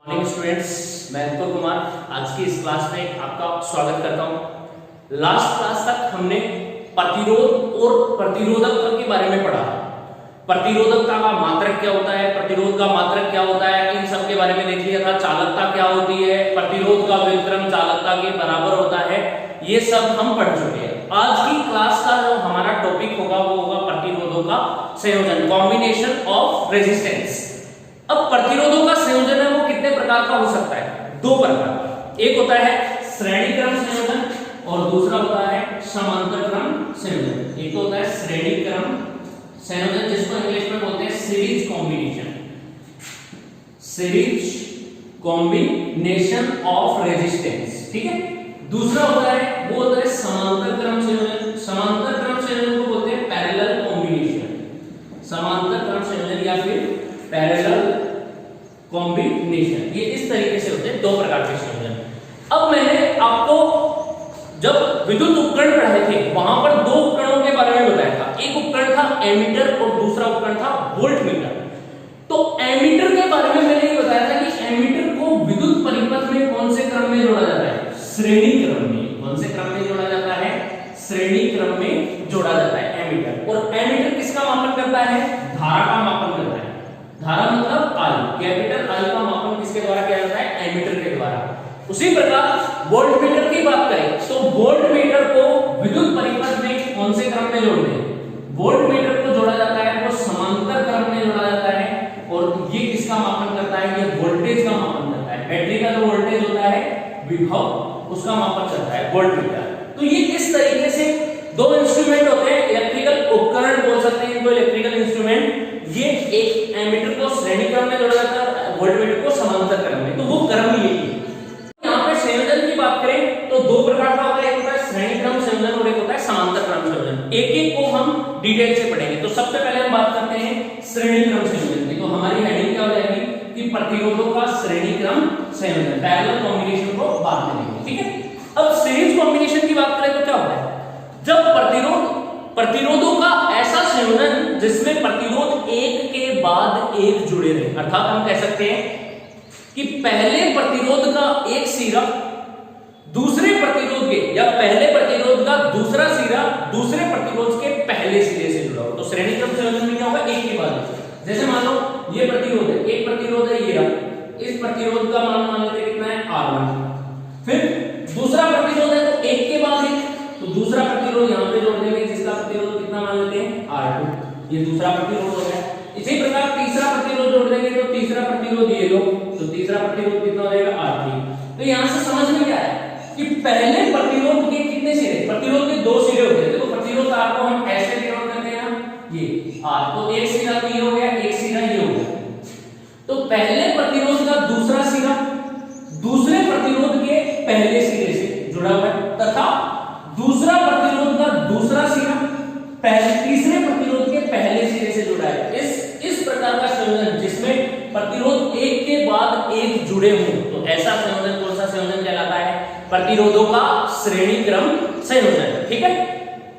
Morning students, मैं अंकुर कुमार आज की इस क्लास में आपका स्वागत करता हूं। लास्ट क्लास तक हमने प्रतिरोध और प्रतिरोधक के बारे में पढ़ा। प्रतिरोधक का मात्रक क्या होता है, प्रतिरोध का मात्रक क्या होता है, इन सब के बारे में देख लिया था। चालकता क्या होती है, प्रतिरोध का व्युत्क्रम चालकता के बराबर होता है, ये सब हम पढ़ चुके हैं। आज की क्लास का जो हमारा टॉपिक होगा वो होगा प्रतिरोधों का संयोजन, कॉम्बिनेशन ऑफ रेजिस्टेंस। अब प्रतिरोधों का संयोजन है वो कितने प्रकार का हो सकता है? दो प्रकार का। एक होता है श्रेणी क्रम संयोजन और दूसरा होता है समांतर क्रम संयोजन। एक होता है श्रेणी क्रम संयोजन जिसको इंग्लिश में बोलते हैं series combination, series combination of resistance, ठीक है। दूसरा होता है वो होता है समांतर क्रम संयोजन। समांतर क्रम संयोजन को बोलते हैं पैरेलल कॉम्बिनेशन, समांतर क्रम संयोजन या फिर पैरेलल कॉम्बिनेशन। ये इस तरीके से होते हैं दो प्रकार के संयोजन। अब मैंने आपको जब विद्युत उपकरण पढ़ाए थे वहां पर दो उपकरणों के बारे में बताया था। एक उपकरण था एमीटर और दूसरा उपकरण था वोल्टमीटर। तो एमीटर के बारे में मैंने ये बताया था कि एमीटर को विद्युत परिपथ में कौन से क्रम में जोड़ा जाता है? श्रेणी क्रम में। कौन से क्रम में जोड़ा जाता है? श्रेणी क्रम में जोड़ा जाता है एमीटर। और एमीटर किसका मापन करता है? धारा का मापन करता है। धारा मतलब आई, कैपिटल आई का मापन किसके द्वारा किया जाता है? एमीटर के द्वारा। उसी प्रकार वोल्टमीटर की बात करें तो वोल्टमीटर को विद्युत परिपथ में कौन से क्रम में जोड़ते हैं? वोल्टमीटर को जोड़ा जाता है वो समांतर क्रम में जोड़ा जाता है। और ये किसका मापन करता है? ये वोल्टेज का मापन करता है। बैटरी का जो वोल्टेज होता है, विभव, उसका मापन करता है वोल्टमीटर। तो ये इस तरीके से दो इंस्ट्रूमेंट होते हैं, इलेक्ट्रिकल उपकरण बोल सकते हैं इनको, इलेक्ट्रिकल इंस्ट्रूमेंट। ये एक एमीटर को श्रेणी क्रम में जोड़ा जाता है, वोल्टमीटर को समांतर क्रम में। तो वो क्रम ये है। यहाँ पे संयोजन की बात करें तो दो प्रकार का होता है, एक होता है श्रेणी क्रम संयोजन और एक होता है समांतर क्रम संयोजन। एक एक को हम डिटेल से पढ़ेंगे। तो सबसे पहले हम बात करते हैं श्रेणी क्रम संयोजन की। तो हमारी हेडिंग क्या हो जाएगी कि प्रतिरोधों का श्रेणी क्रम संयोजन, पैरेलल कॉम्बिनेशन को बाद में देखेंगे, ठीक है। अब सीरीज कॉम्बिनेशन की बात करें तो क्या होता है? जब प्रतिरोधों का ऐसा संयोजन जिसमें प्रतिरोध एक के बाद एक जुड़े रहे, अर्थात हम कह सकते हैं कि पहले प्रतिरोध का एक सिरा दूसरे प्रतिरोध के या पहले प्रतिरोध का दूसरा सिरा दूसरे प्रतिरोध के पहले सिरे से जुड़ा हो। तो श्रेणी क्रम संयोजन में क्या होगा? एक के बाद। जैसे मान लो ये प्रतिरोध है, एक प्रतिरोध है ये, इस प्रतिरोध का मान लेते हैं कितना है? R1। फिर दूसरा प्रतिरोध है तो एक के बाद एक, तो दूसरा प्रतिरोध यहां पे जोड़ देंगे जिसका प्रतिरोध कितना मान लेते हैं? R2। ये दूसरा प्रतिरोध हो गया। इसी प्रकार तीसरा प्रतिरोध जोड़ देंगे तो तीसरा प्रतिरोध ये लो, तो तीसरा प्रतिरोध कितना हो जाएगा? R3। तो यहां से समझ में क्या है कि पहले प्रतिरोध के कितने सिरे? प्रतिरोध के दो सिरे होते हैं। देखो प्रतिरोध R को हम ऐसे डिनोट करते हैं ना, ये R, तो एक सिरा तो ये हो गया, एक सिरा ये हो गया। तो पहले प्रतिरोध का दूसरा सिरा दूसरे प्रतिरोध के पहले सिरे से जुड़ा हुआ है तथा दूसरा प्रतिरोध का दूसरा सिरा तीसरे प्रतिरोध के पहले सिरे से जुड़ा है। इस प्रकार का संयोजन जिसमें प्रतिरोध एक के बाद एक जुड़े हों, तो ऐसा संयोजन कौन सा संयोजन कहलाता है? प्रतिरोधों का श्रेणी क्रम संयोजन, ठीक है।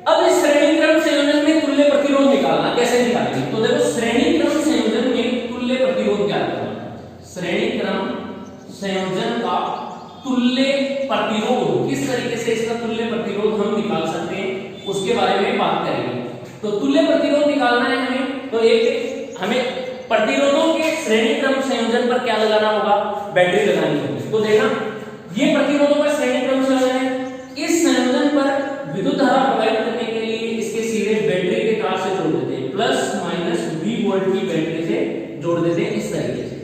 अब इस श्रेणी क्रम संयोजन में तुल्य प्रतिरोध निकालना कैसे निकालेंगे? तो देखो श्रेणी क्रम संयोजन में तुल्य प्रतिरोध क्या होगा? श्रेणी क्रम संयोजन का तुल्य प्रतिरोध, किस तरीके से इसका तुल्य प्रतिरोध हम निकाल सकते हैं उसके बारे में बात करेंगे। तो तुल्य प्रतिरोध निकालना है हमें, तो एक हमें प्रतिरोधों के श्रेणी क्रम संयोजन पर क्या लगाना होगा? बैटरी लगानी होगी। तो देखना ये प्रतिरोधों का श्रेणी क्रम संयोजन है। इस संयोजन पर विद्युत धारा प्रवाहित करने के लिए इसके सिरे बैटरी के तार से जोड़ देते हैं, प्लस माइनस V वोल्ट की बैटरी से जोड़ देते हैं इस तरीके से।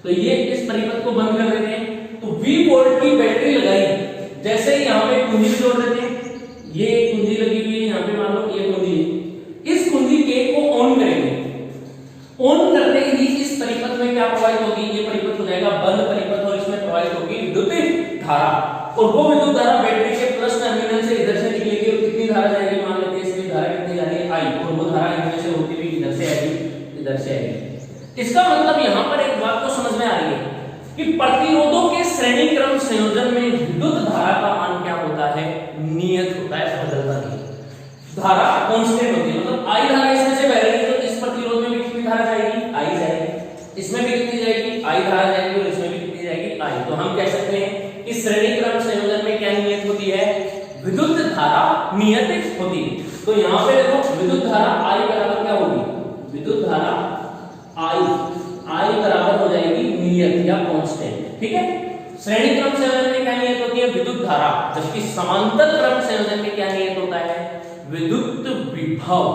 तो ये इस परिपथ को बंद कर देते हैं। तो V वोल्ट की बैटरी लगाई, जैसे ही यहाँ पे कुंजी जोड़ देते हैं, ये कुंजी लगी हुई है यहाँ पे, मान लो ये कुंजी, इस कुंजी के को ऑन करेंगे। ऑन करते ही इस परिपथ में क्या प्रवाहित होगी? ये परिपथ हो जाएगा बंद परिपथ और इसमें प्रवाहित होगी विद्युत धारा। और वो विद्युत धारा बैटरी के प्लस टर्मिनल से इधर से निकलेगी और कितनी धारा जाएगी? मान लेते हैं इसमें धारा कितनी जा रही है? I, और वो धारा इनमें से होती हुई इधर से आएगी, इधर से आएगी। इसका मतलब यहाँ पर एक बात तो समझ में आ रही है कि प्रतिरोधों के श्रेणी क्रम संयोजन में विद्युत धारा का मान क्या होता है? नियत होता है, बदलता नहीं। धारा कांस्टेंट होती है, मतलब I धारा इसमें से बह रही है तो इस प्रतिरोध में भी कितनी धारा जाएगी? I जाएगी। इसमें भी कितनी जाएगी? I धारा जाएगी और इसमें भी कितनी नियत होती है। तो यहाँ पे देखो विद्युत धारा I बराबर क्या होगी, विद्युत धारा I बराबर हो जाएगी नियत या कांस्टेंट, ठीक है। श्रेणी क्रम संयोजन में क्या नियत होती है, विद्युत धारा, जबकि समांतर क्रम संयोजन में क्या नियत होता है, विद्युत विभव।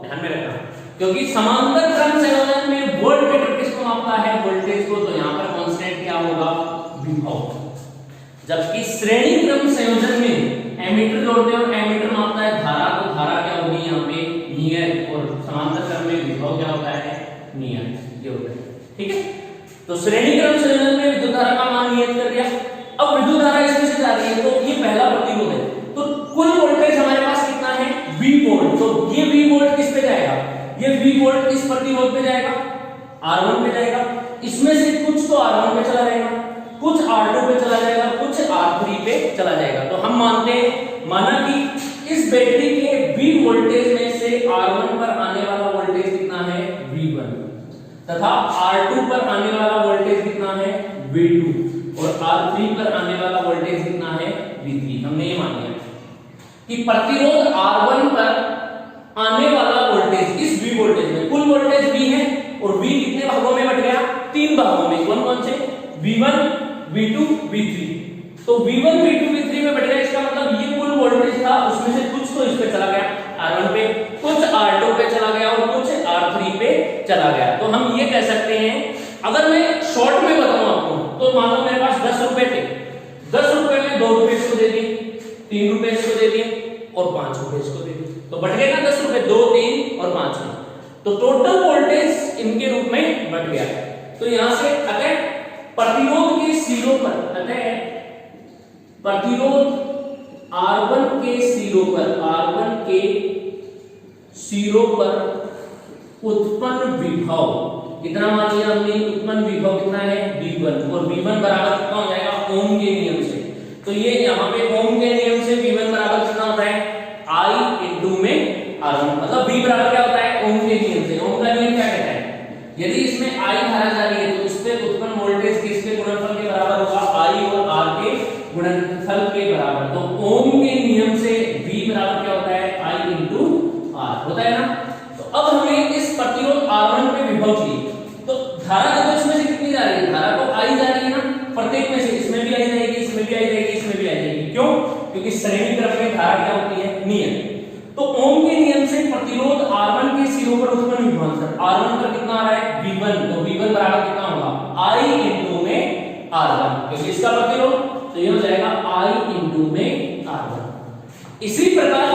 ध्यान में रखना, क्योंकि समांतर क्रम संयोजन में वोल्टमीटर किसको मापता है, वोल्टेज को, तो यहाँ पर कांस्टेंट क्या होगा, विभव। जबकि श्रेणी क्रम संयोजन में एमीटर जोड़ते हैं और एमीटर मापता है धारा, तो धारा क्या होगी यहाँ पे नियत, और समांतर क्रम में विभव क्या होता है, नियत, ये होता है, ठीक है। तो श्रेणी क्रम संयोजन में विद्युत धारा का मान नियत कर दिया। अब विद्युत धारा इसमें से जा रही है, तो ये पहला प्रतिरोध है, तो कुल वोल्टेज हमारे पास कितना है, V वोल्ट। तो ये V वोल्ट किस पे जाएगा, ये V वोल्ट किस प्रतिरोध पे जाएगा, R1 पे जाएगा। इसमें से कुछ तो R1 पे चला जाएगा, कुछ R2 पे चला जाएगा, कुछ R3 पे चला जाएगा। तो हम मानते हैं, माना कि इस बैटरी के V वोल्टेज में से R1 पर आने वाला वोल्टेज कितना है, V1, तथा R2 पर आने वाला वोल्टेज कितना है, V2, और R3 पर आने वाला वोल्टेज कितना है, V3। हमने ये मान लिया कि प्रतिरोध R1 पर आने वाला वोल्टेज इस V वोल्टेज में, कुल वोल्टेज V है, और V कितने भागों में बट गया, 3 भागों में। कौन कौन से, V1, V2, V3। तो V1, V2, V3 में बट गया, इसका मतलब ये कुल वोल्टेज था, उसमें से कुछ तो इस पे चला गया R1 पे, कुछ R2 पे चला गया, और कुछ R3 पे चला गया। तो हम ये कह सकते हैं, अगर मैं शॉर्ट में बताऊं आपको, तो मान लो मेरे पास 10 रुपए थे, 10 रुपए में 2 रुपए इसको दे दिए, 3 रुपए इसको दे दिए, और 5 रुपए इसको दे दिए, तो बढ़ गए ना 10 रुपए, 2, 3 और 5 में, तो टोटल वोल्टेज इनके रूप में बढ़ गया। तो यहां से अतः प्रतिरोध के सिरों पर, अतः प्रतिरोध R1 के सिरों पर, R1 के सिरों पर उत्पन्न विभव कितना मान लिया हमने, उत्पन्न विभव कितना है, V1, और V1 बराबर कितना हो जाएगा, ओम के नियम से। तो ये यहाँ पे ओम के नियम से V1 बराबर कितना होता है, I इंटू में R1, मतलब V बराबर क्या होता है, ओम के नियम से। ओम का नियम क्या कहता है, यदि इसमें I धारा जा रही है, तो इस पे उत्पन्न वोल्टेज किसके गुणनफल के बराबर होगा, I और R के गुणनफल के बराबर। तो ओम के नियम से V बराबर क्या होता है, I इंटू R होता है ना। तो अब हमें इस प्रतिरोध R1 पे विभव चाहिए, तो धारा देखो इसमें से कितनी जा रही है, धारा तो I जा रही है ना, प्रत्येक में से, इसमें भी आई जाएगी, इसमें भी आई जाएगी, इसमें भी आई जाएगी। क्यों, क्योंकि श्रेणी क्रम में धारा क्या होती है, नियत। तो ओम के नियम से प्रतिरोध R1 के सिरों पर उत्पन्न विभवांतर, R1 पर कितना आ रहा है, V1, तो V1 बराबर कितना होगा, I इंटू में R1, क्योंकि इसका प्रतिरोध, तो ये हो जाएगा I इंटू में R1। इसी प्रकार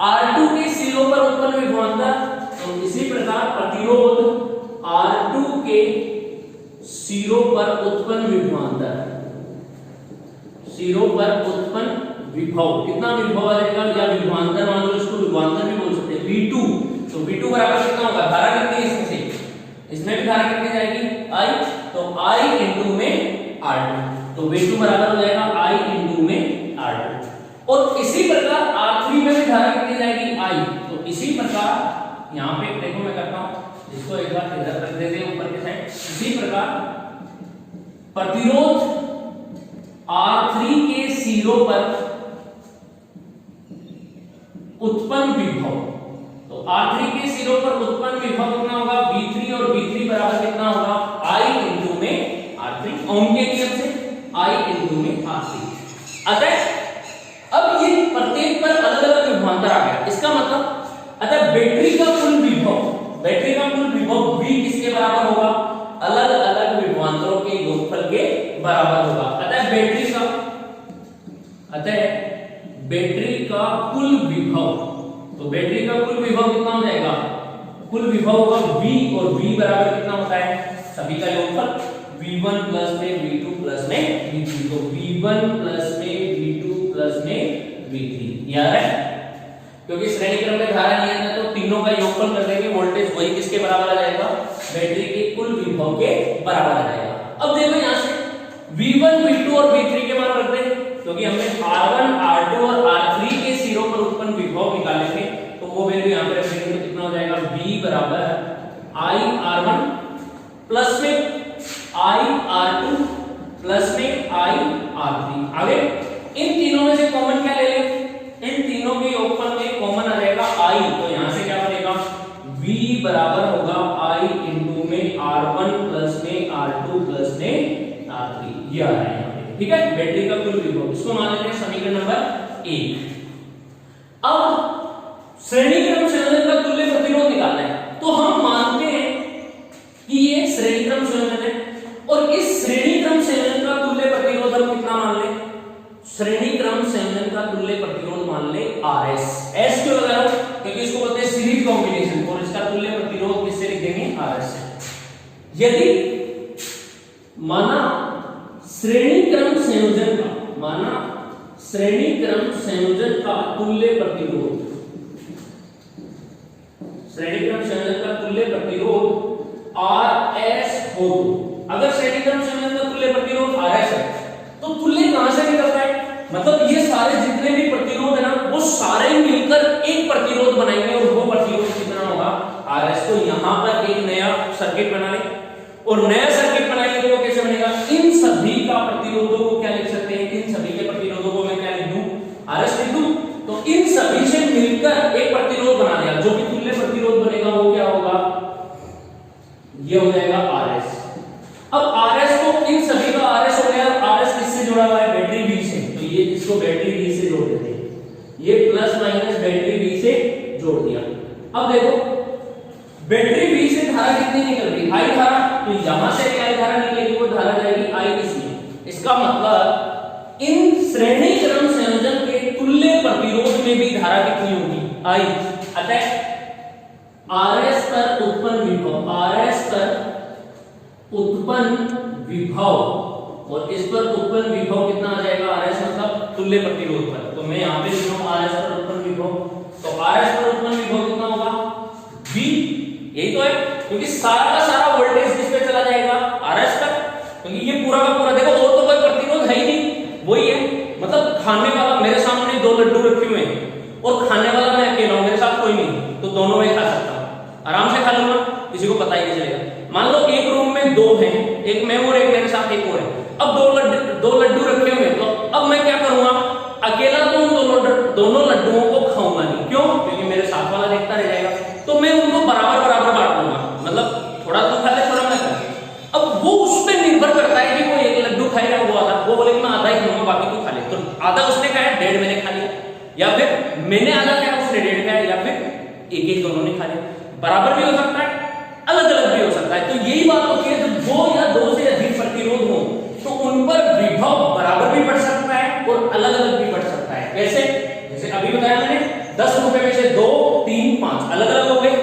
R2 के सिरों पर उत्पन्न विभवांतर, तो इसी प्रकार प्रतिरोध R2 के सिरों पर उत्पन्न विभवांतर, सिरों पर उत्पन्न विभव, कितना विभव आ जाएगा, या विभवांतर मान लो, इसको विभवांतर भी बोल सकते हैं, V2। तो V2 बराबर कितना होगा, धारा कितनी है इसमें से, इसमें भी धारा कितनी जाएगी, I, तो I इंटू में R2, तो V2 बराबर हो जाएगा I इंटू में R2। और इसी प्रकार R3 में भी धारा कितनी जाएगी, I, तो इसी प्रकार यहाँ पे देखो मैं करता हूँ, इसको एक बार इधर रख देते हैं ऊपर के साइड। इसी प्रकार प्रतिरोध R3 के सिरों पर उत्पन्न विभव, तो R3 के सिरों पर उत्पन्न विभव कितना होगा, V3, और V3 बराबर कितना होगा, I इंटू में R3, ओम के नियम से I इंटू में R3। अतः अब ये प्रत्येक पर अलग अलग विभवांतर आ गया, इसका मतलब अतः बैटरी का कुल विभव, बैटरी का कुल विभव V किसके बराबर होगा, अलग अलग विभवांतरों के योगफल के बराबर होगा। अतः बैटरी का कुल विभव, तो बैटरी का कुल विभव कितना हो जाएगा, कुल विभव होगा V, और V बराबर कितना होता है, सभी का योगफल, V1 प्लस में V2 प्लस में V3, तो V1 प्लस में V2 प्लस में V3, याद है, क्योंकि श्रेणी क्रम में धारा नियत है, तो तीनों का योगफल कर देंगे, वोल्टेज वही किसके बराबर आ जाएगा, बैटरी के कुल विभव के बराबर आ जाएगा। अब देखो यहाँ से V1, V2 और V3 के मान रख दें, क्योंकि हमने R1, R2 और R3 के सिरों पर उत्पन्न विभव निकाले थे, तो वो वैल्यू यहाँ पे रख देंगे, तो कितना हो जाएगा, V बराबर I R1 प्लस में I R2 प्लस में I R3। आगे इन तीनों में से कॉमन क्या ले लें, इन तीनों के योगफल R3 ये आ रहा है यहाँ पे, ठीक है, बैटरी का कुल विभव, इसको मान लेते हैं समीकरण नंबर 1। अब श्रेणी क्रम संयोजन का तुल्य प्रतिरोध निकालना है, तो हम मानते हैं कि ये श्रेणी क्रम संयोजन है, और इस श्रेणी क्रम संयोजन का तुल्य प्रतिरोध हम कितना मान ले, श्रेणी क्रम संयोजन का तुल्य प्रतिरोध मान ले RS। S क्यों लगा रहा हूं, क्योंकि इसको बोलते हैं सीरीज कॉम्बिनेशन, और इसका तुल्य प्रतिरोध किससे लिख देंगे, RS से। यदि माना श्रेणी क्रम संयोजन का, माना श्रेणी क्रम संयोजन का तुल्य प्रतिरोध, श्रेणी क्रम संयोजन का तुल्य प्रतिरोध RS हो, अगर श्रेणी क्रम संयोजन का तुल्य प्रतिरोध RS है तो तुल्य कहां से निकलता है, मतलब ये सारे जितने भी प्रतिरोध है ना वो सारे मिलकर एक प्रतिरोध बनाएंगे, और वो प्रतिरोध कितना होगा RS। तो यहां पर एक नया सर्किट बना ले, और नया सर्किट बनाएंगे तो वो कैसे बनेगा, इन सभी का प्रतिरोधों को क्या लिख सकते हैं, इन सभी के प्रतिरोधों को मैं क्या लिख दूं, RS लिख दूं। तो इन सभी से मिलकर एक प्रतिरोध बना दिया, जो भी तुल्य प्रतिरोध बनेगा वो क्या होगा, ये हो जाएगा RS। अब RS को इन सभी का RS हो गया, RS किससे जुड़ा हुआ है, बैटरी B से, तो ये इसको बैटरी B से जोड़ देते हैं, ये प्लस माइनस बैटरी B से जोड़ दिया। अब देखो बैटरी B से धारा कितनी निकल रही, I धारा, तो यहां से I धारा निकलेगी, वो धारा जाएगी I इसमें। इसका मतलब इन श्रेणी क्रम संयोजन के तुल्य प्रतिरोध में भी धारा कितनी होगी, I। अतः RS पर उत्पन्न विभव, RS पर उत्पन्न विभव, और इस पर उत्पन्न विभव कितना आ जाएगा, RS मतलब तुल्य प्रतिरोध पर, तो मैं यहां पे लिख रहा हूं RS पर उत्पन्न विभव, तो RS पर उत्पन्न विभव कितना होगा, V, यही तो है, क्योंकि सारा का सारा वोल्टेज किस पे चला जाएगा, RS तक, क्योंकि ये पूरा का पूरा देखो और तो कोई प्रतिरोध है ही नहीं, वही है, मतलब खाने वाला मेरे सामने 2 लड्डू रखे हुए हैं और खाने वाला मैं अकेला हूं, मेरे साथ कोई नहीं, तो दोनों में खा सकता हूं, आराम से खा लूंगा, किसी को पता ही नहीं चलेगा। मान लो एक रूम में 2 हैं, एक मैं और एक मेरे साथ एक और है, अब 2 लड्डू रखे हुए, तो अब मैं क्या करूंगा, अकेला तो उन दोनों लड्डुओं को खाऊंगा नहीं, क्यों, क्योंकि मेरे साथ वाला देखता रह जाएगा, तो मैं उनको बराबर बराबर बांट लूंगा, मतलब थोड़ा तू खा ले थोड़ा मैं खा ले। अब वो उस पर निर्भर करता है कि वो एक लड्डू खाएगा, वो आधा, वो बोले मैं आधा ही खाऊंगा बाकी तू खा ले, तो आधा उसने खाया, 1.5 मैंने खा लिया, या फिर मैंने आधा खाया उसने 1.5 खाया, या फिर एक दोनों ने खा लिया, बराबर भी हो सकता है, अलग अलग भी हो सकता है। तो यही बात होती है, जब 2 या 2 से अधिक प्रतिरोध हो तो उन पर विभव बराबर भी बढ़ सकता है और अलग अलग भी बढ़ सकता है। कैसे, जैसे अभी बताया मैंने, 10 रुपए में से 2, 3, 5 अलग अलग हो गए,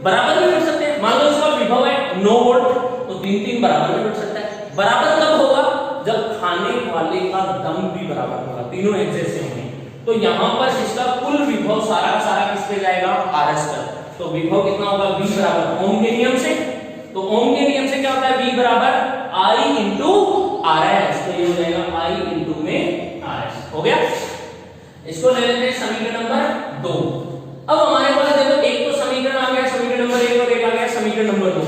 बराबर भी बढ़ सकते हैं। मान लो इसका विभव है 9 वोल्ट, तो 3 बराबर भी बढ़ सकता है। बराबर कब होगा, जब खाने वाले का दम भी बराबर होगा, तीनों एक जैसे होंगे, तो यहां पर इसका कुल विभव सारा का सारा किस पे जाएगा, RS पर। तो विभव कितना होगा, V बराबर ओम के नियम से, तो ओम के नियम से क्या होता है, V बराबर I इंटू RS, तो ये हो जाएगा I इंटू में RS, हो गया। इसको ले लेते हैं समीकरण नंबर 2। अब हमारे पास देखो एक तो समीकरण आ गया, समीकरण नंबर 1 और एक आ गया समीकरण नंबर 2।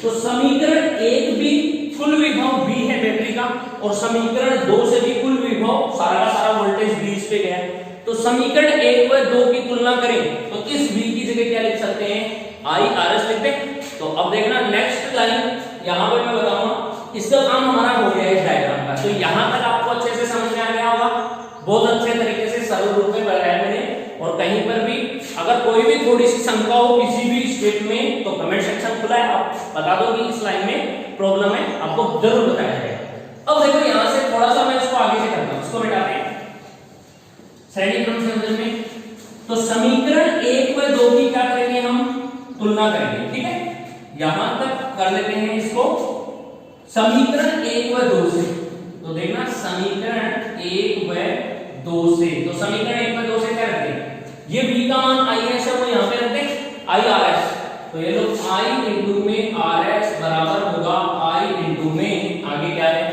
तो समीकरण 1 भी कुल विभव V है बैटरी का, और समीकरण 2 से भी कुल विभव सारा का सारा वोल्टेज V इस पे गया। तो समीकरण 1 व 2 की तुलना करें तो इस V की जगह क्या लिख सकते हैं, I RS लिख दें। तो अब देखना नेक्स्ट लाइन, यहां पर मैं बताऊंगा, इसका काम हमारा हो गया इस डायग्राम का। तो यहां तक आपको अच्छे से समझ में आ गया होगा, बहुत अच्छे तरीके से सरल रूप में बताया मैंने। और कहीं पर भी अगर कोई भी थोड़ी सी शंका हो किसी भी स्टेप में तो कमेंट सेक्शन खुला है, आप बता दो कि इस लाइन में प्रॉब्लम है, आपको जरूर बताया जाएगा। अब देखो यहां से थोड़ा सा मैं इसको आगे से करता हूं, इसको मिटाते हैं श्रेणी क्रम संयोजन में। तो समीकरण 1 व 2 की क्या करेंगे, हम तुलना करेंगे, ठीक है। यहां तक कर लेते हैं इसको समीकरण 1 व 2 से। तो देखना समीकरण 1 व 2 से, तो समीकरण 1 व 2 से क्या रखते हैं, ये V का मान I है, सब यहां पे रखते हैं I RS। तो ये लो I इंटू में RS बराबर होगा I इंटू में आगे क्या है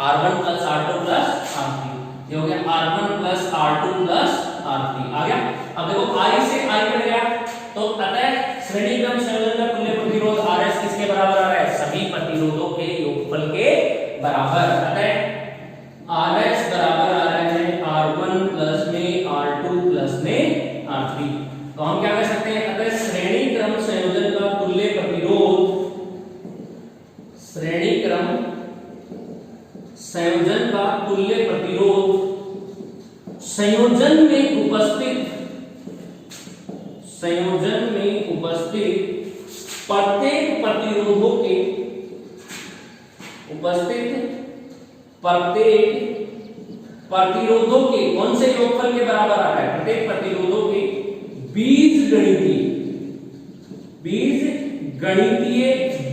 R1 plus R2 plus R3, ये हो गया R1 plus R2 plus R3 आ गया। अब देखो I से I कट गया, तो अतः श्रेणी क्रम संयोजन का तुल्य प्रतिरोध RS किसके बराबर आ रहा है, सभी प्रतिरोधों के योगफल के बराबर। अतः RS बराबर आ रहा है R1 प्लस में R2 प्लस में R3। तो हम क्या कर सकते हैं, अतः श्रेणी क्रम संयोजन का तुल्य प्रतिरोध, श्रेणी क्रम संयोजन का तुल्य प्रतिरोध संयोजन में उपस्थित प्रत्येक प्रतिरोधों के कौन से योगफल के बराबर आ रहा है? प्रत्येक प्रतिरोधों के बीजगणितीय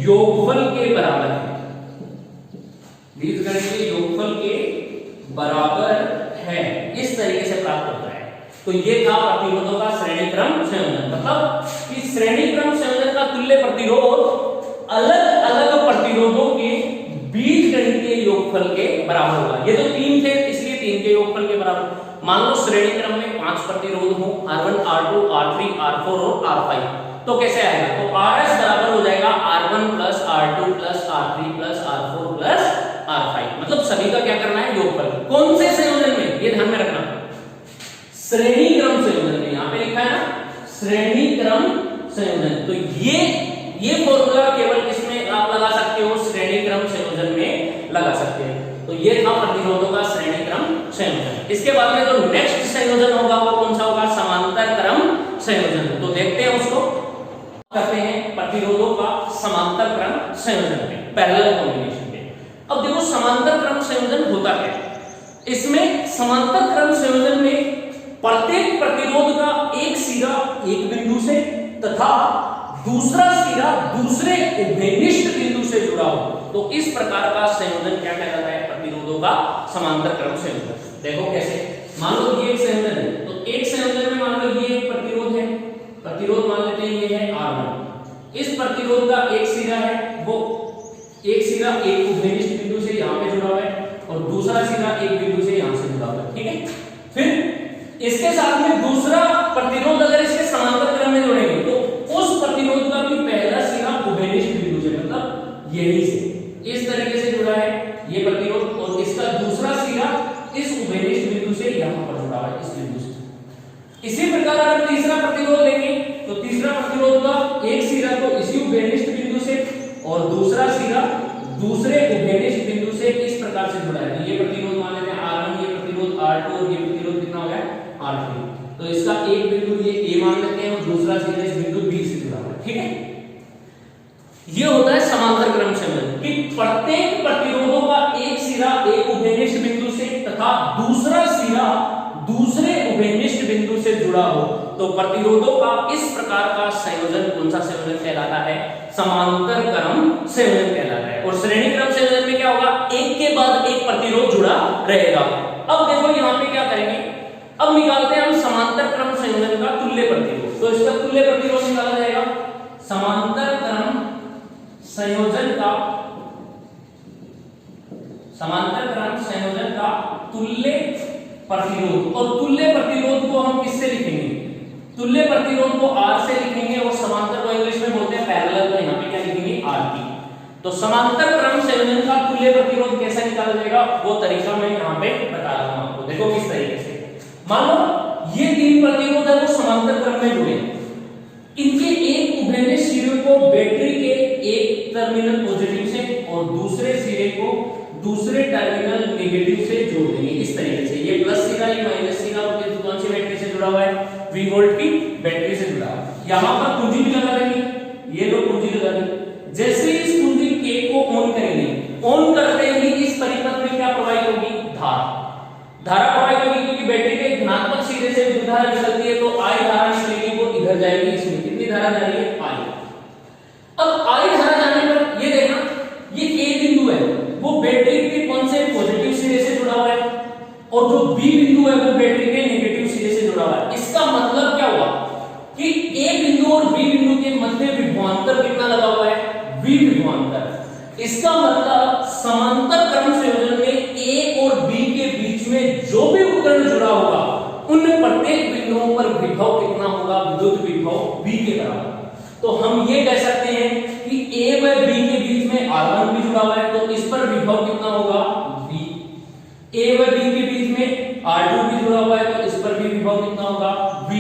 योगफल के बराबर है। बीजगणितीय योगफल के बराबर है, इस तरीके से प्राप्त होता है। तो ये था प्रतिरोधों का श्रेणी क्रम संयोजन। मतलब कि श्रेणी क्रम संयोजन का तुल्य प्रतिरोध अलग अलग प्रतिरोधों के बीजगणितीय योगफल के बराबर होगा। ये तो 3 थे, इसलिए 3 के योगफल के बराबर। मान लो श्रेणी क्रम में 5 प्रतिरोध हो, R1, R2, R3, R4 और R5, तो कैसे आएगा? तो RS बराबर हो जाएगा R1 plus R2 plus R3 plus R4 plus R5। मतलब सभी का क्या करना है? योगफल। कौन से संयोजन में? ये ध्यान में रखना, श्रेणी क्रम संयोजन में। यहां पे लिखा है ना श्रेणी क्रम संयोजन। तो ये फॉर्मूला केवल किसमें आप लगा सकते हो? श्रेणी क्रम संयोजन में लगा सकते हैं। तो ये था प्रतिरोधों का श्रेणी क्रम संयोजन। इसके बाद में जो नेक्स्ट संयोजन होगा वो कौन सा होगा? समांतर क्रम संयोजन। तो देखते हैं उसको, करते हैं प्रतिरोधों का समांतर क्रम संयोजन में, पैरेलल कॉम्बिनेशन में। अब देखो समांतर क्रम संयोजन होता है। इसमें समांतर क्रम संयोजन में प्रत्येक प्रतिरोध का एक सिरा एक बिंदु से तथा दूसरा सिरा दूसरे उभयनिष्ठ बिंदु से जुड़ा हो, तो इस प्रकार का संयोजन क्या कहलाता है? प्रतिरोधों का समांतर क्रम संयोजन। देखो कैसे, मान लो ये एक संयोजन है, तो एक संयोजन में मान लो ये एक प्रतिरोध है, प्रतिरोध मान लेते हैं ये है R1। इस प्रतिरोध का एक सिरा है, वो एक सिरा एक उभयनिष्ठ बिंदु से यहां पे जुड़ा हुआ है और दूसरा सिरा एक बिंदु से यहां से जुड़ा हुआ है, ठीक है। फिर इसके साथ में दूसरा प्रतिरोध अगर इसके समांतर क्रम में जोड़ेंगे तो उस प्रतिरोध का भी पहला सिरा उभयनिष्ठ बिंदु से, मतलब यही से इस तरीके से जुड़ा है ये प्रतिरोध, और इसका दूसरा सिरा इस उभयनिष्ठ बिंदु से यहां पर जुड़ा है, इस बिंदु से। इसी प्रकार अगर तीसरा प्रतिरोध लेंगे तो तीसरा प्रतिरोध का एक सिरा तो इसी उभयनिष्ठ बिंदु से और दूसरा सिरा दूसरे उभयनिष्ठ बिंदु से इस प्रकार से जुड़ा है। ये प्रतिरोध मान लेते हैं R1, ये प्रतिरोध R2 और ये प्रतिरोध कितना हो गया? R3। तो इसका एक बिंदु ये A मान लेते हैं और दूसरा सिरा इस बिंदु B से जुड़ा हुआ है, ठीक है। ये होता है समांतर क्रम संयोजन कि प्रत्येक प्रतिरोधों का एक सिरा एक उभयनिष्ठ बिंदु से तथा दूसरा सिरा दूसरे उभयनिष्ठ बिंदु से जुड़ा हो, तो प्रतिरोधों का इस प्रकार का संयोजन कौन सा संयोजन कहलाता है? समांतर क्रम संयोजन कहलाता है। और श्रेणी क्रम संयोजन में क्या होगा? एक के बाद एक प्रतिरोध जुड़ा रहेगा। अब देखो यहाँ पे क्या करेंगे, अब निकालते हैं हम समांतर क्रम संयोजन का तुल्य प्रतिरोध। तो इसका तुल्य प्रतिरोध निकाला जाएगा समांतर क्रम संयोजन का तुल्य प्रतिरोध। और तुल्य प्रतिरोध को हम किससे लिखेंगे? तुल्य प्रतिरोध को R से लिखेंगे और समांतर को इंग्लिश में बोलते हैं पैरेलल, तो यहाँ पे क्या लिखेंगे? RT। तो समांतर क्रम संयोजन का तुल्य प्रतिरोध कैसे निकाला जाएगा वो तरीका मैं यहाँ पे बता रहा हूँ आपको। देखो किस तरीके से, मान लो ये 3 प्रतिरोध है वो समांतर क्रम में जुड़े, इनके एक उभयनिष्ठ सिरे को बैटरी के एक टर्मिनल पॉजिटिव से और दूसरे सिरे को दूसरे टर्मिनल नेगेटिव से जोड़ देंगे इस तरीके से। ये प्लस सिरा ये माइनस सिरा और ये कौन सी बैटरी से जुड़ा हुआ है? V वोल्ट की बैटरी से जुड़ा है। यहां पर कुंजी भी लगा देंगे, ये लो कुंजी लगा दी। जैसे इस कुंजी K को ऑन करेंगे, ऑन करते ही इस परिपथ में क्या प्रवाहित होगी? धारा प्रवाहित होगी, क्योंकि बैटरी के धनात्मक सिरे से विद्युत धारा निकलती है, तो I धारा निकलेगी वो इधर जाएगी, इसमें कितनी धारा जा रही है? I। अब I धारा जाने पर ये देखना, ये A बिंदु है वो बैटरी के कौन से पॉजिटिव सिरे से जुड़ा हुआ है और जो B बिंदु है वो बैटरी के नेगेटिव सिरे से जुड़ा हुआ है। इसका मतलब क्या हुआ कि A बिंदु और B बिंदु के मध्य विभवांतर कितना लगा हुआ है? V विभवांतर। इसका मतलब समांतर क्रम संयोजन में A और B के बीच में जो भी उपकरण जुड़ा होगा उन प्रत्येक बिंदुओं पर विभव कितना होगा? विद्युत विभव V के बराबर। तो हम ये कह सकते हैं कि A व B के बीच में R1 भी जुड़ा हुआ है, तो इस पर विभव कितना होगा? V। A व B के बीच में R2 भी जुड़ा हुआ है, तो इस पर भी विभव कितना होगा? V।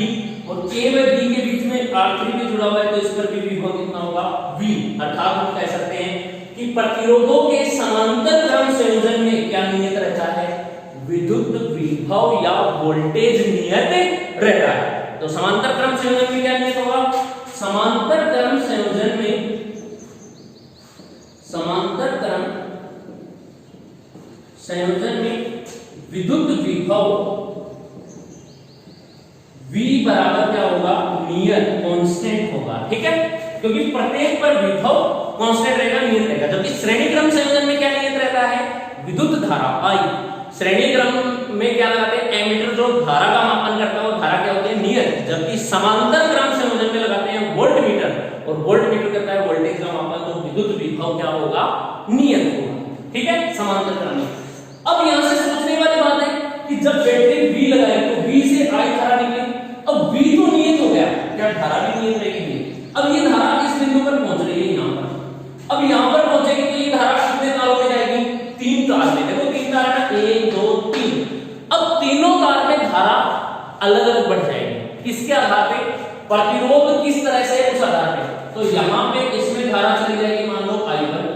और A व B के बीच में R3 भी जुड़ा हुआ है, तो इस पर भी विभव कितना होगा? V। अर्थात हम कह सकते हैं कि प्रतिरोधों के समांतर क्रम संयोजन में क्या विभव या वोल्टेज नियत रहता है। तो समांतर क्रम संयोजन में क्या नियत होगा? समांतर क्रम संयोजन में विद्युत विभव V बराबर क्या होगा? नियत, कांस्टेंट होगा। ठीक है, क्योंकि प्रत्येक पर विभव कांस्टेंट रहेगा, नियत रहेगा। जबकि श्रेणी क्रम संयोजन में क्या नियत रहता है? विद्युत धारा I। श्रेणी क्रम में क्या लगाते हैं? एमीटर जो धारा का मापन करता है वो धारा क्या होती है? नियत। जबकि समांतर क्रम संयोजन में लगाते हैं वोल्ट मीटर, और वोल्ट मीटर करता है वोल्टेज का मापन, तो विद्युत विभव क्या होगा? नियत होगा। ठीक है, समांतर क्रम में। अब यहां से सोचने वाली बात है कि जब बैटरी V लगाई तो V से I धारा निकली। अब V तो नियत हो गया, क्या धारा भी नियत रहेगी? अब ये धारा इस बिंदु पर पहुंच रही है यहां पर। अब यहां पर पहुंचेगी तो ये धारा कितने तारों में जाएगी? 3 तार में। देखो 3 तार है, 1 2 3। अब तीनों तार में धारा अलग अलग बढ़ जाएगी। किसके आधार पे? प्रतिरोध किस तरह से उस आधार पे। तो यहां पे इसमें धारा चली जाएगी मान लो I1,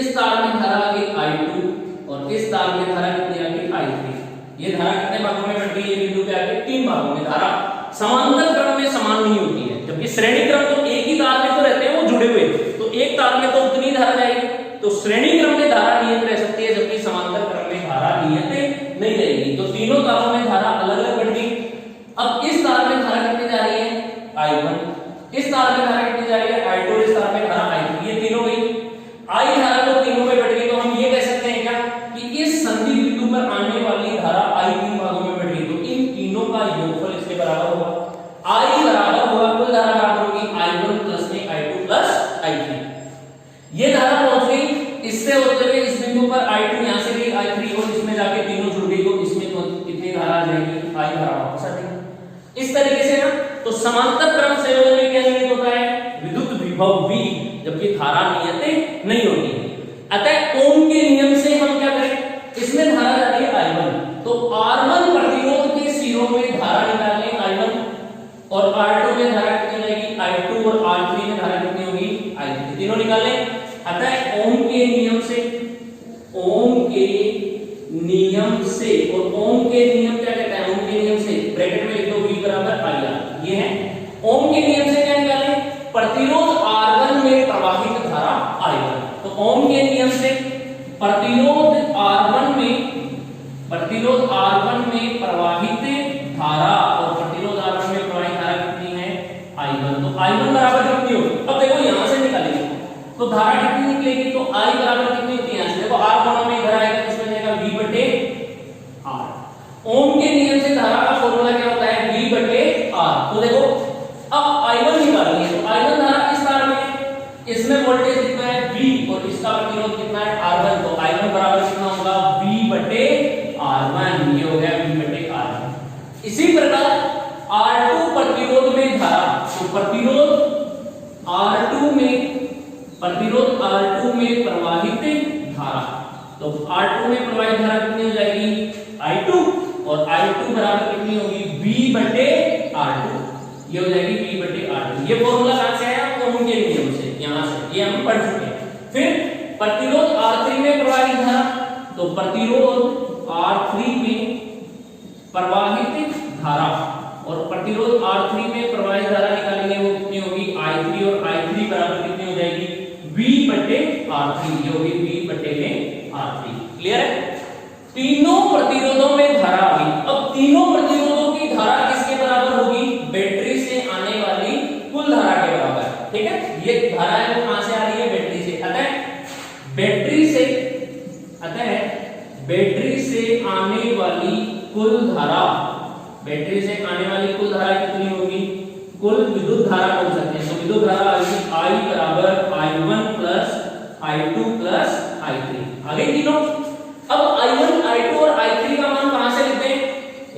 इस तार में धारा आ गई I2, और इस तार में धारा कितनी आ गई? I3। ये धारा कितने भागों में बट गई? ये बिंदु पे आ गई 3 भागों में। धारा समांतर क्रम में समान नहीं होती है, जबकि श्रेणी क्रम तो एक ही तार में तो रहते हैं, वो जुड़े हुए, तो एक तार में तो उतनी धारा जाएगी। तो श्रेणी क्रम में धारा नियत रह सकती है, जबकि समांतर क्रम में धारा नियत नहीं रहेगी। तो तीनों तारों में धारा अलग अलग बढ़ गई। अब इस तार में धारा कितनी जा रही है? I1, इस तार में धारा कितनी जा रही है? I2, इस तार में धारा I3। ये तीनों गई, I धारा तो तीनों में बढ़ गई। तो हम ये कह सकते हैं क्या कि इस संधि बिंदु पर आने वाली धारा I 3 भागों में बढ़ गई। तो इन तीनों का योगफल इसके बराबर होगा। I बराबर होगा, कुल धारा बराबर होगी I1 प्लस में I2 प्लस I3। ये धारा पहुंच गई, इससे होते हुए इस बिंदु पर I2 यहां से गई I3, और इसमें जाके तीनों जुड़ गई, तो इसमें तो कितनी धारा आ जाएगी? I धारा वापस आ जाएगी। इस तरीके से ना, तो समांतर क्रम संयोजन में क्या नियत होता है? विद्युत विभव V, जबकि धारा नियत नहीं होती है। अतः ओम के नियम से हम क्या करें? इसमें धारा जा रही है I1, तो R1 प्रतिरोध के सिरों में धारा निकालें I1, और R2 में धारा कितनी जाएगी? I2, और R3 में धारा कितनी होगी? I3। तीनों निकालें। अतः ओम के नियम से, ओम के नियम से, और ओम के नियम क्या कहता है? ओम के नियम से ब्रैकेट में लिख दो V बराबर IR। ये है ओम के नियम से क्या निकालें? प्रतिरोध R1 में प्रवाहित धारा I1। तो ओम के नियम से प्रतिरोध R1 में प्रवाहित धारा, और प्रतिरोध R1 में प्रवाहित धारा कितनी है? I1। तो I1 बराबर कितनी होगी? अब देखो यहां से निकालेंगे तो धारा कितनी निकलेगी? तो I बराबर कितनी होती है? यहां से देखो R कोण में इधर आएगा, इसमें जाएगा V बटे R। ओम के नियम से धारा का फॉर्मूला क्या होता है? V बटे R। तो देखो अब I1 निकालनी है, तो I1 धारा किस तार में? इसमें वोल्टेज कितना है? V, और इसका प्रतिरोध कितना है? R1। तो I1 बराबर कितना होगा? V बटे R1। ये हो गया V बटे R1। इसी प्रकार R2 प्रतिरोध में धारा, तो प्रतिरोध R2 में प्रवाहित धारा, तो R2 में प्रवाहित धारा कितनी हो जाएगी? I2, और I2 बराबर कितनी होगी? V बटे R2। ये हो जाएगी V बटे R2। ये फॉर्मूला कहां से आया? ओम के नियम से, यहां से, ये हम पढ़ चुके हैं। फिर प्रतिरोध R3 में प्रवाहित धारा, तो प्रतिरोध R3 में प्रवाहित धारा, और प्रतिरोध R3 में प्रवाहित धारा निकालेंगे, वो कितनी होगी? I3, और I3 बराबर कितनी हो जाएगी? V बटे R3। ये होगी V बटे में R3। क्लियर है? तीनों प्रतिरोधों में धारा आ गई। अब तीनों प्रतिरोधों की धारा किसके बराबर होगी? बैटरी से आने वाली कुल धारा के बराबर। ठीक है, ये धारा है वो कहां से आ रही है? बैटरी से। अतः बैटरी से आने वाली कुल धारा, बैटरी से आने वाली कुल धारा कितनी होगी? कुल विद्युत धारा बोल सकते हैं। तो विद्युत धारा आएगी I बराबर I1 plus I2 plus I3। आ गई तीनों। अब I1, I2 और I3 का मान कहां से लिखते हैं?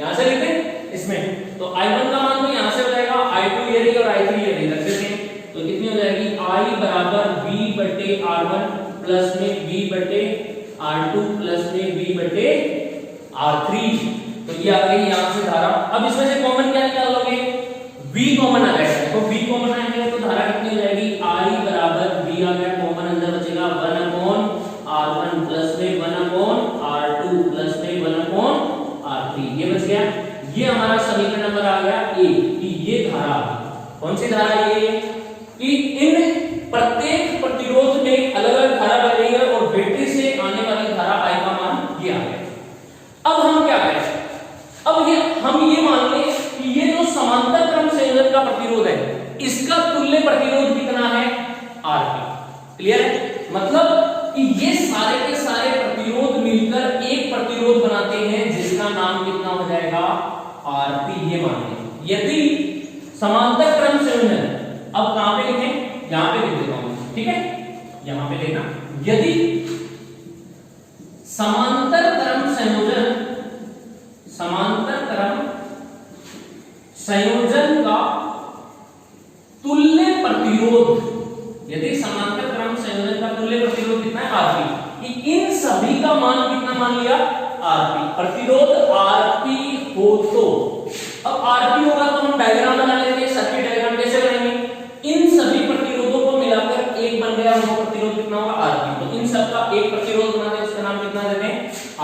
यहां से लिखते हैं इसमें। तो I1 का मान तो यहां से हो जाएगा, I2 ये रही और I3 ये रही, रख देते हैं। तो कितनी हो जाएगी? I बराबर V बटे R1 प्लस में V बटे R2 प्लस में V बटे R3। तो ये आ गई यहां से धारा। अब इसमें से कॉमन क्या निकालोगे? V कॉमन आ जाएगा। तो V कॉमन आएगा तो धारा कितनी हो जाएगी? I बराबर V आ गया, कॉमन अंदर बचेगा 1/R1 प्लस में 1/R2 प्लस में 1/R3। ये हमारा समीकरण नंबर आ गया ए कि ये धारा, कौन सी धारा ये, कि इन प्रत्येक प्रतिरोध में अलग अलग धारा बह रही है और बैटरी से आने वाली धारा I का मान ये आ गया। अब हम क्या करें, अब हम ये मान लें कि ये जो समांतर क्रम संयोजन का प्रतिरोध है इसका तुल्य प्रतिरोध कितना है, Rp। क्लियर है, मतलब कि ये सारे के सारे प्रतिरोध मिलकर एक प्रतिरोध बनाते हैं जिसका नाम कितना हो जाएगा, Rp। ये मान लें यदि समांतर क्रम संयोजन, अब कहां पे लिखें, यहां पे लिख देता हूं, ठीक है, यहां पे देखना, यदि समांतर क्रम संयोजन, समांतर क्रम संयोजन का तुल्य प्रतिरोध, यदि समांतर क्रम संयोजन का तुल्य प्रतिरोध कितना है, Rp, कि इन सभी का मान कितना मान लिया, Rp, प्रतिरोध Rp हो तो, अब Rp होगा तो हम डायग्राम बना लेते हैं, सर्किट डायग्राम कैसे बनाएंगे, इन सभी प्रतिरोधों को मिलाकर एक बन गया, वो प्रतिरोध कितना होगा, Rp। तो इन सब का एक प्रतिरोध बना दे, उसका नाम कितना देते हैं,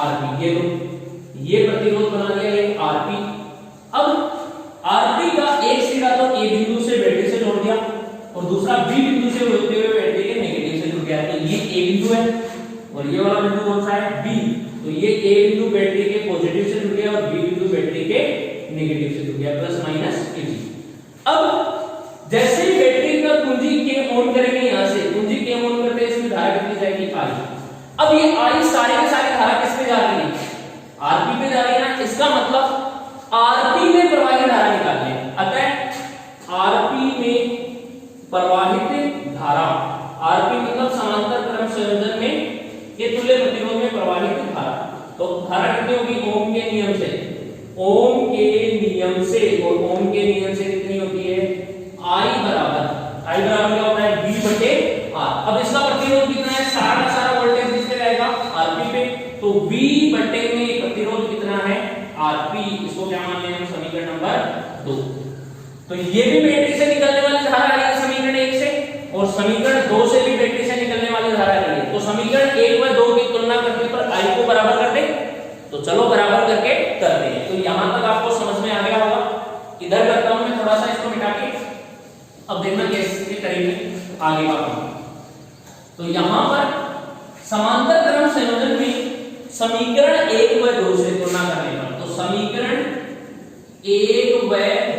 Rp। ये लो, ये प्रतिरोध बना लिया एक Rp। अब Rp का एक सिरा तो A बिंदु से बैटरी से जोड़ दिया और दूसरा B बिंदु से होते हुए बैटरी के नेगेटिव से जुड़ गया, तो ये A बिंदु है और ये वाला बिंदु कौन सा है, B। तो ये A बिंदु बैटरी के पॉजिटिव से जुड़ गया और B बिंदु बैटरी के नेगेटिव से जुड़ गया, प्लस माइनस AB। अब जैसे ही बैटरी का कुंजी के ऑन करेंगे, यहां से कुंजी के ऑन करते हैं, इसमें धारा कितनी जाएगी, I। अब ये I सारे के सारे धारा किस पे जा रही है, Rp पे जा रही है ना, इसका मतलब Rp में प्रवाहित धारा निकालनी है। अतः Rp में प्रवाहित धारा, Rp मतलब समांतर क्रम संयोजन में ये तुल्य प्रतिरोध में प्रवाहित धारा, तो धारा कितनी होगी, ओम के नियम से, ओम के नियम से, और ओम के नियम से कितनी होती है, I बराबर क्या होता है, V बटे R। अब इसका प्रतिरोध कितना है, सारा का सारा वोल्टेज किस पे रहेगा, Rp पे, तो V बटे में प्रतिरोध कितना है, Rp। इसको क्या मान लें हम, समीकरण नंबर 2। तो ये भी बैटरी से निकलने वाली धारा आ रही है समीकरण 1 से, और समीकरण 2 से भी बैटरी से निकलने वाली धारा आ रही है। तो समीकरण 1 व 2 की तुलना करने पर I को बराबर कर दे, तो चलो बराबर करके करते हैं। तो यहां तक आपको समझ में आ गया होगा, इधर करता हूं मैं थोड़ा सा इसको मिटा के, अब देखना कैसे करेंगे आगे का काम। तो यहां पर समांतर क्रम संयोजन में समीकरण 1 व 2 से तुलना करने पर, तो समीकरण 1 व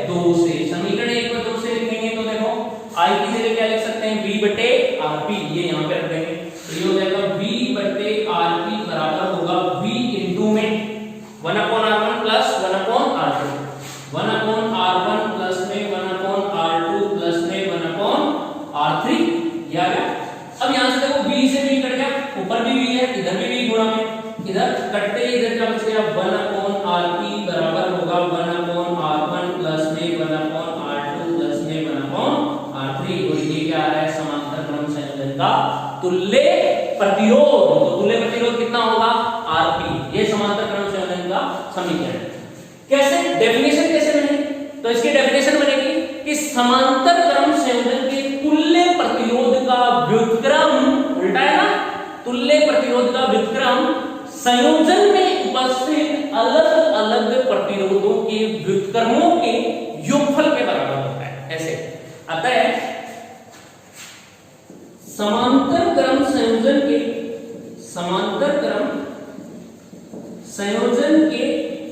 2 से, समीकरण 1 व 2 से लिखेंगे तो देखो I की जगह क्या लिख सकते हैं, V बटे Rp, ये यहां पे रख देंगे, तो ये हो जाएगा V बटे Rp बराबर होगा V इंटू में 1/R1 plus 1/R2, 1/R1 plus में 1/R2 प्लस में 1/R3, ये आ गया। अब यहां से देखो V से V कट गया, ऊपर भी V है, इधर भी V गुणा में, इधर कटते ही इधर क्या बच गया, 1/Rp बराबर होगा 1/R1 प्लस में 1/R2 प्लस में 1/R3, और ये क्या आ रहा है, समांतर क्रम संयोजन का तुल्य प्रतिरोध। तो तुल्य प्रतिरोध कितना होगा, Rp। ये समांतर क्रम संयोजन का समीकरण। कैसे डेफिनेशन कैसे बनेगी, तो इसकी डेफिनेशन बनेगी कि समांतर क्रम संयोजन के तुल्य प्रतिरोध का व्युत्क्रम, उल्टा है ना, तुल्य प्रतिरोध का व्युत्क्रम संयोजन में उपस्थित अलग अलग प्रतिरोधों के व्युत्क्रमों के योगफल के बराबर होता है, ऐसे। अतः समांतर क्रम संयोजन के, समांतर क्रम संयोजन के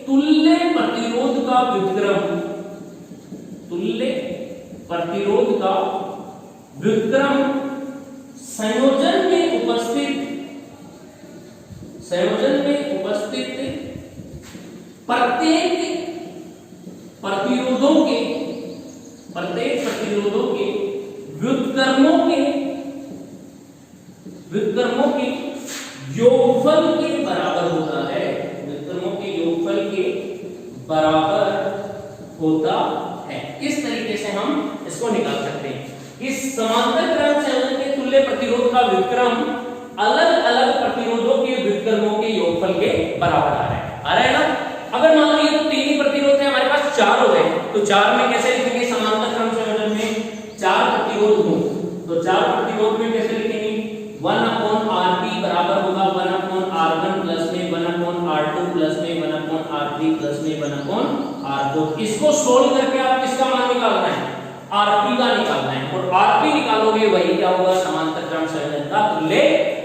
तुल्य प्रतिरोध का व्युत्क्रम, तुल्य प्रतिरोध का व्युत्क्रम संयोजन में उपस्थित, संयोजन में उपस्थित प्रत्येक प्रतिरोधों के, प्रत्येक प्रतिरोधों के व्युत्क्रमों के, व्युत्क्रमों के योगफल के बराबर होता है, व्युत्क्रमों के योगफल के बराबर होता है। इस तरीके से हम इसको निकाल सकते हैं। इस समांतर क्रम संयोजन के तुल्य प्रतिरोध का व्युत्क्रम अलग अलग प्रतिरोधों के व्युत्क्रमों के योगफल के बराबर आ रहा है ना। अगर मान लीजिए तो तीन ही प्रतिरोध है, हमारे पास 4 हो गए, तो 4 में कैसे लिखेंगे, समांतर क्रम संयोजन में 4 प्रतिरोध हो, तो 4 प्रतिरोध में कैसे लिखेंगे, 1/Rp बराबर होगा 1/R1 प्लस में 1/R2 प्लस में 1/R3 प्लस में 1/R R2। इसको सोल्व करके आप किसका मान निकालना है, Rp का निकालना है, और Rp निकालोगे वही क्या होगा, समांतर क्रम संयोजन का तुल्य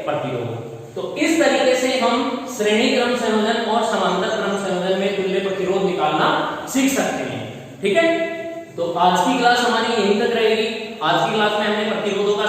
प्रतिरोध। तो इस तरीके से हम श्रेणी क्रम संयोजन और समांतर क्रम संयोजन में तुल्य प्रतिरोध निकालना सीख सकते हैं। ठीक है, तो आज की क्लास हमारी यहीं तक रहेगी। आज की क्लास में हमने प्रतिरोधों का